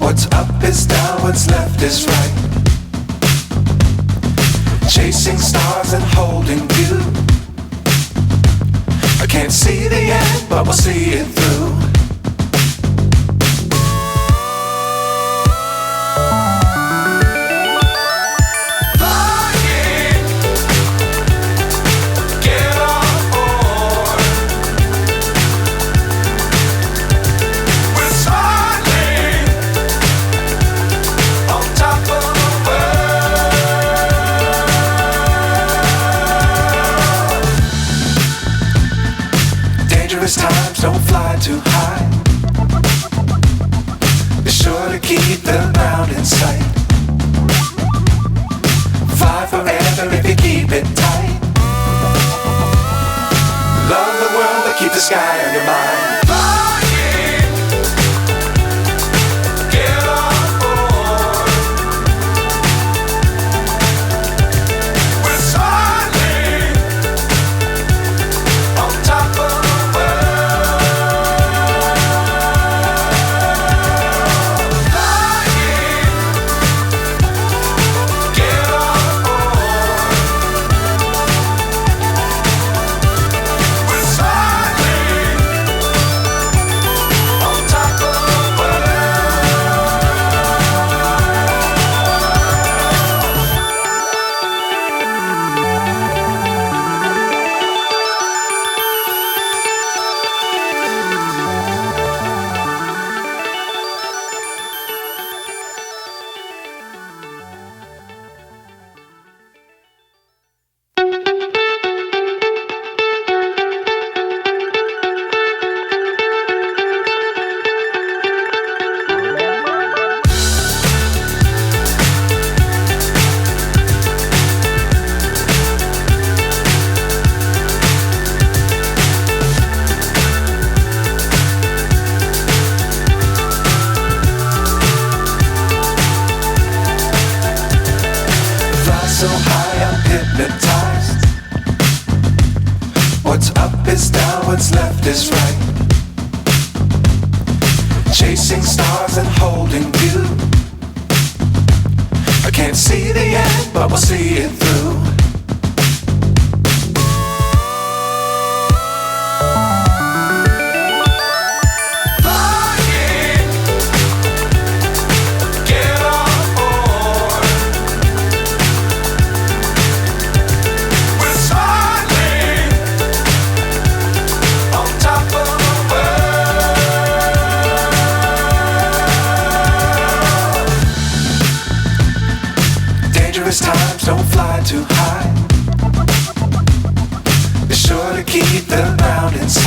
What's up is down, what's left is right. Chasing stars and holding you. I can't see the end, but we'll see it through. Dangerous times, don't fly too high. Be sure to keep the ground in sight. Fly forever if you keep it tight. Love the world, but keep the sky on your mind. So high, I'm hypnotized. What's up is down, what's left is right. Chasing stars and holding you. I can't see the end, but we'll see it through. Dangerous times, don't fly too high. Be sure to keep the ground in sight.